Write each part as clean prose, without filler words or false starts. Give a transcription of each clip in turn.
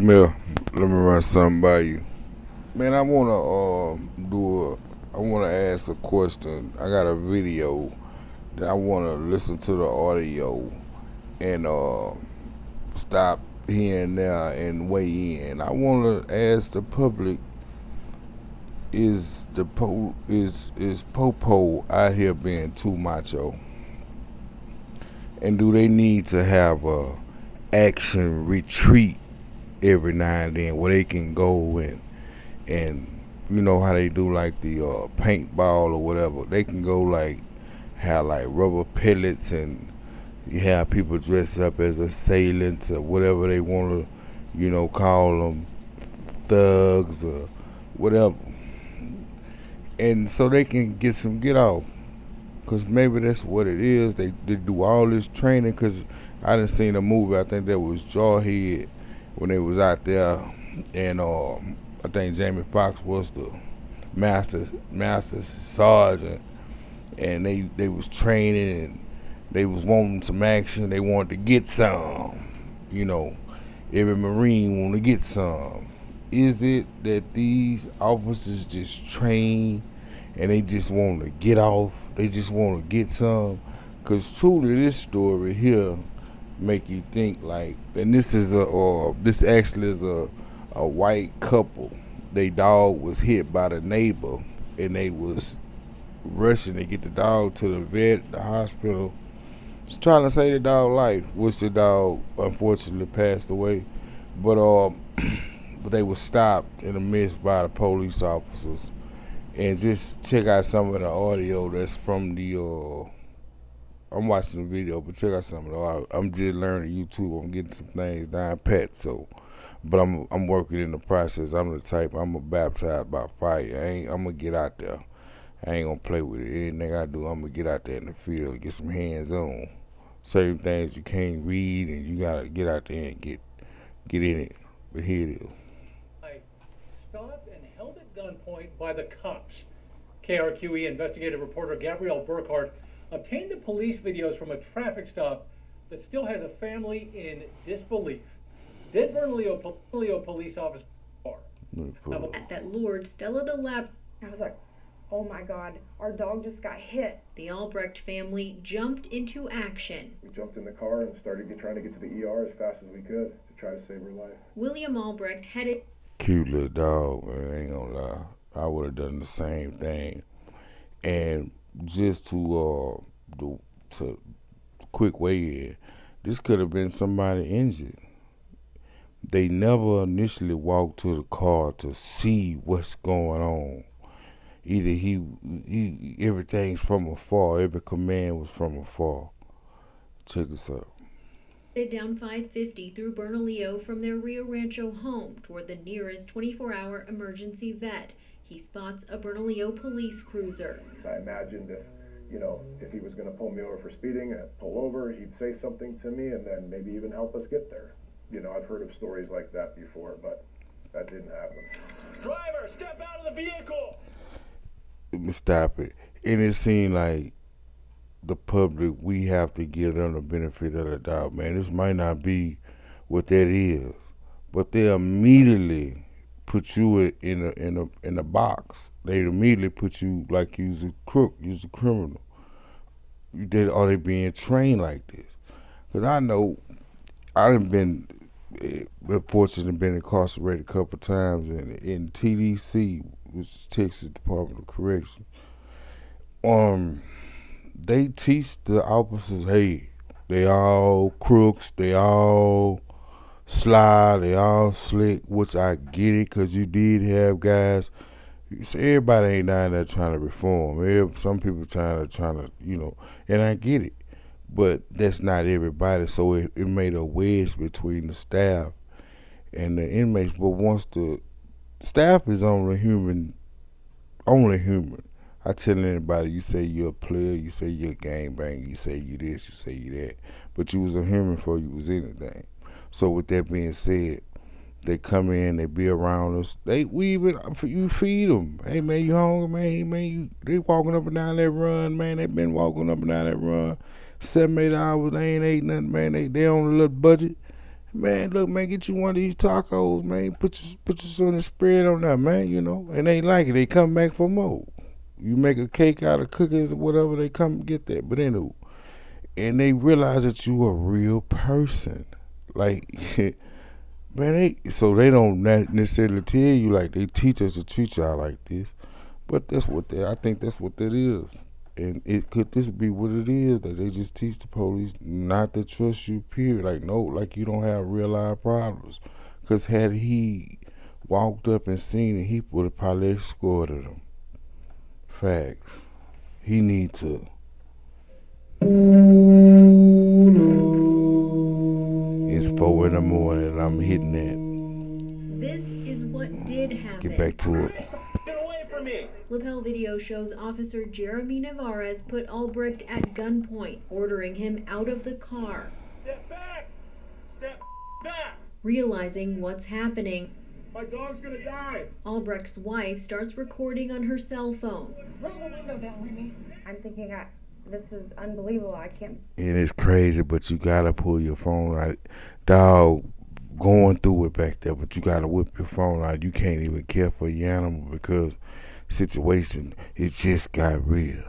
Camille, let me run something by you. Man, I wanna ask a question. I got a video that I wanna listen to the audio and stop here and there and weigh in. I wanna ask the public: Is Popo out here being too macho? And do they need to have a action retreat every now and then where they can go and you know how they do like the paintball or whatever. They can go like have like rubber pellets and you have people dress up as assailants or whatever they want to, call them thugs or whatever. And so they can get off. Because maybe that's what it is. They do all this training. Because I done seen a movie, I think that was Jawhead, when they was out there. And I think Jamie Foxx was the master sergeant. And they was training and they was wanting some action. They wanted to get some. Every Marine want to get some. Is it that these officers just train and they just want to get off? They just want to get some? Because truly this story here make you think like, and this actually is a white couple. They dog was hit by the neighbor and they was rushing to get the dog to the vet, the hospital. Was trying to save the dog life, which the dog unfortunately passed away. But but they were stopped in the midst by the police officers. And just check out some of the audio that's from the I'm watching the video, but check out some of the audio. I'm just learning YouTube. I'm getting some things down pat, but I'm working in the process. I'm the type, I'm a baptized by fire. I'm gonna get out there. I ain't gonna play with it. Anything I do, I'm gonna get out there in the field and get some hands on. Certain things you can't read and you gotta get out there and get in it. But here it is. Stopped and held at gunpoint by the cops. KRQE investigative reporter Gabrielle Burkhardt obtained the police videos from a traffic stop that still has a family in disbelief. Dead Bernalillo police officer At that lured Stella the Lab. I was like, oh my God, our dog just got hit. The Albrecht family jumped into action. We jumped in the car and started trying to get to the ER as fast as we could to try to save her life. William Albrecht headed. Cute little dog, man, I ain't gonna lie. I would have done the same thing. And just to quick weigh in, this could have been somebody injured. They never initially walked to the car to see what's going on. Either he everything's from afar. Every command was from afar. Check this out. Down 550 through Bernalillo from their Rio Rancho home toward the nearest 24-hour emergency vet. He spots a Bernalillo police cruiser. So I imagined if he was going to pull me over for speeding and pull over, he'd say something to me and then maybe even help us get there. I've heard of stories like that before, but that didn't happen. Driver, step out of the vehicle! Let me stop it. And it seemed like the public, we have to give them the benefit of the doubt, man. This might not be what that is, but they immediately put you in a box. They immediately put you like you's a crook, you's a criminal. Are they being trained like this? Because I know I've been fortunate to been incarcerated a couple times in TDC, which is Texas Department of Correction. They teach the officers, hey, they all crooks, they all sly, they all slick, which I get it, because you did have guys. So everybody ain't down there trying to reform. Some people trying to, and I get it. But that's not everybody, so it made a wedge between the staff and the inmates. But once the staff is only human, I tell anybody, you say you're a player, you say you're a gangbanger, you say you this, you say you that, but you was a human before you was anything. So with that being said, they come in, they be around us. You feed them. Hey man, you hungry, man? Hey man, they walking up and down that run, man. They been walking up and down that run 7-8 hours. They ain't ate nothing, man. They on a little budget. Man, look, man, get you one of these tacos, man. Put your sort of spread on that, man, you know. And they like it. They come back for more. You make a cake out of cookies or whatever, they come get that. But anyway, and they realize that you a real person. Like, man, they don't necessarily tell you, like, they teach us to treat y'all like this. But I think that's what that is. And could this be what it is, that they just teach the police not to trust you, period? Like, no, like you don't have real life problems. Because had he walked up and seen it, he would have probably escorted him. Facts. He need to. It's 4 in the morning and I'm hitting that. This is what did happen. Get back to it. Get away from me! Lapel video shows Officer Jeremy Navarez put Albrecht at gunpoint, ordering him out of the car. Step back! Step back! Realizing what's happening, My dog's gonna die! Albrecht's wife starts recording on her cell phone. Roll the window down, Remy. I'm thinking, this is unbelievable. I can't. And it's crazy, but you gotta pull your phone out. Dog going through it back there, but you gotta whip your phone out. You can't even care for your animal because situation, it just got real.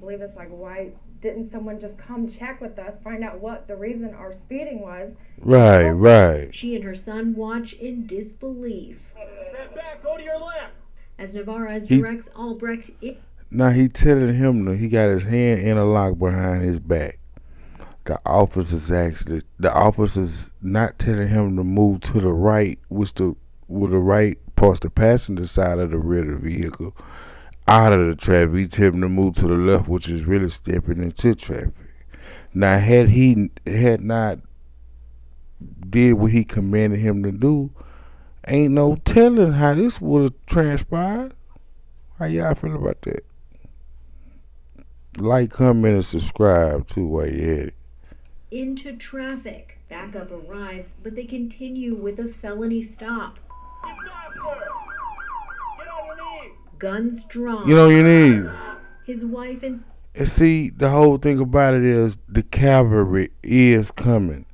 Believe it's like, why didn't someone just come check with us, find out what the reason our speeding was? Right. She and her son watch in disbelief Step back! Go to your left! as Navarez directs Albrecht Now he telling him that he got his hand interlocked behind his back. The officers not telling him to move to the right, with the right parts the passenger side of the rear of the vehicle out of the traffic. He tell him to move to the left, which is really stepping into traffic. Now had not did what he commanded him to do, ain't no telling how this would have transpired. How y'all feel about that? Like, comment, and subscribe too while you at it. into traffic. Backup arrives, but they continue with a felony stop. Get faster! Get on your knees! Guns drawn. Get on your knees. His wife and see, the whole thing about it is the cavalry is coming,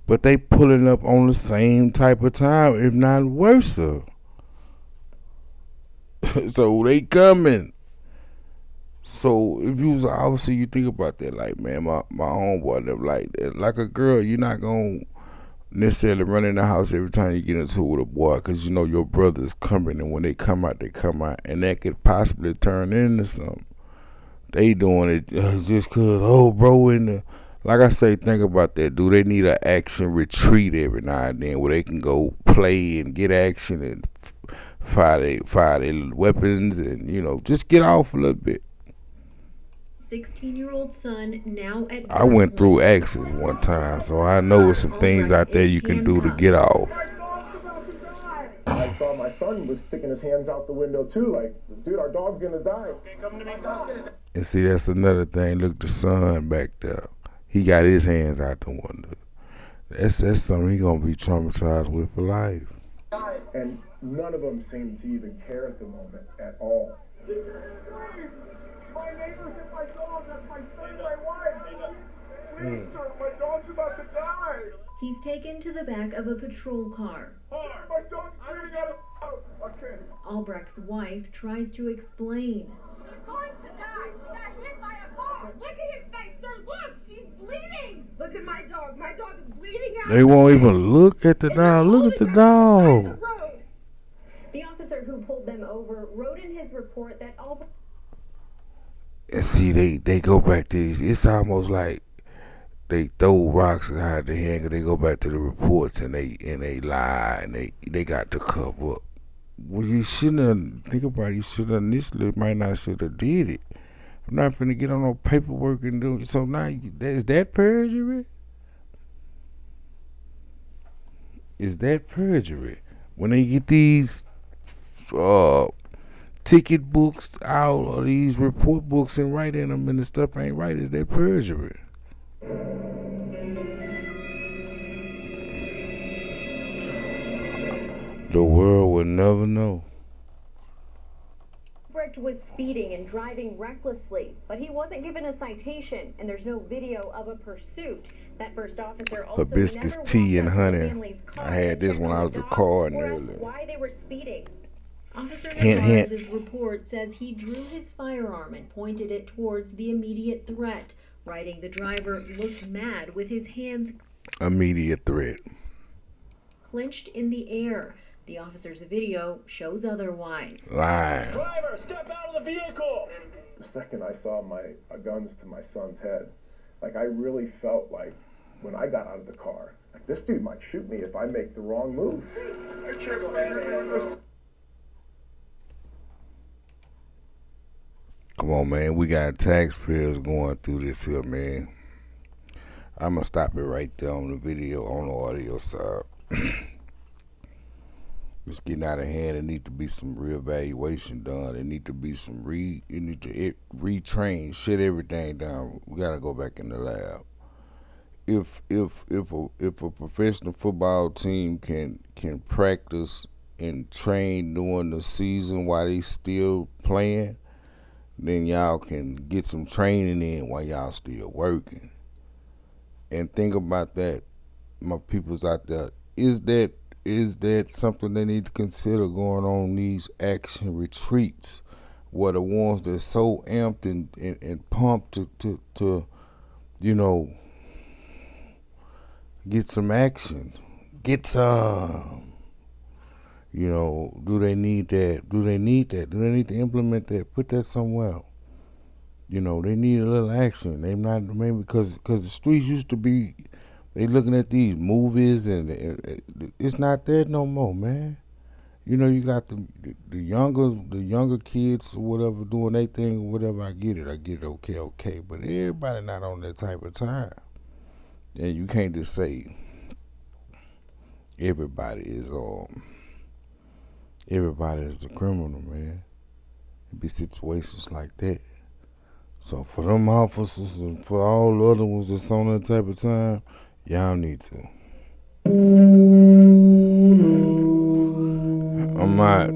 but they pulling up on the same type of time, if not worse. So they coming. So if you was obviously, you think about that, like, man, my homeboy them like that. Like a girl, you're not gonna necessarily run in the house every time you get into it with a boy, because you know your brother's coming, and when they come out, and that could possibly turn into something. They doing it just cause, oh, bro, like I say, think about that. Do they need an action retreat every now and then where they can go play and get action and fire their weapons and, you know, just get off a little bit? 16-year-old son now at I went through Axis one time, so I know some things out there you can do to get off. I saw my son was sticking his hands out the window too, like, dude, our dog's gonna die. Okay, come to me. And see, that's another thing. Look, the son back there, he got his hands out the window. That's something he gonna be traumatized with for life. And none of them seemed to even care at the moment at all. My neighbor hit my dog. That's my son and my wife. Please, sir, my dog's about to die. He's taken to the back of a patrol car. My dog's bleeding out of the mouth. Okay. Albrecht's wife tries to explain. She's going to die. She got hit by a car. Look at his face, sir. Look, she's bleeding. Look at my dog. My dog is bleeding out. They won't even look at the dog. Look at the dog. The officer who pulled them over wrote in his report that Albrecht. And see, they go back to these. It's almost like they throw rocks and hide their hand, because they go back to the reports and they lie and they got to cover up. Well, you shouldn't have, think about it, you should have initially, might not should have did it. I'm not finna get on no paperwork and do it. So now, is that perjury? Is that perjury? When they get these ticket books out or these report books and write in them and the stuff ain't right, is that perjury? The world will never know. Albrecht was speeding and driving recklessly, but he wasn't given a citation, and there's no video of a pursuit. That first officer also hibiscus never tea walked and up to the honey. family's car I had to this check when on I the was dog recording or ask earlier. why they were speeding. Officer Hint, hint. Navarez's report says he drew his firearm and pointed it towards the immediate threat, writing the driver looked mad with his hands Immediate threat. clenched in the air. The officer's video shows otherwise. Lying. Driver, step out of the vehicle! The second I saw my guns to my son's head, like I really felt like when I got out of the car, like this dude might shoot me if I make the wrong move. Come on, man. We got taxpayers going through this here, man. I'm going to stop it right there on the video, on the audio side. It's getting out of hand. There need to be some reevaluation done. There need to be some you need to retrain, shut everything down. We got to go back in the lab. If a professional football team can practice and train during the season while they still playing, then y'all can get some training in while y'all still working. And think about that, my peoples out there. Is that something they need to consider going on these action retreats, where the ones that's so amped and pumped to you know, get some action, get some. You know, do they need that? Do they need to implement that? Put that somewhere. You know, they need a little action. They not maybe because the streets used to be. They looking at these movies and it's not there no more, man. You know, you got the younger kids or whatever doing their thing or whatever. I get it. Okay. But everybody not on that type of time, and you can't just say everybody is a criminal, man. It be situations like that. So for them officers and for all the other ones that's on that type of time, y'all need to. I'm not.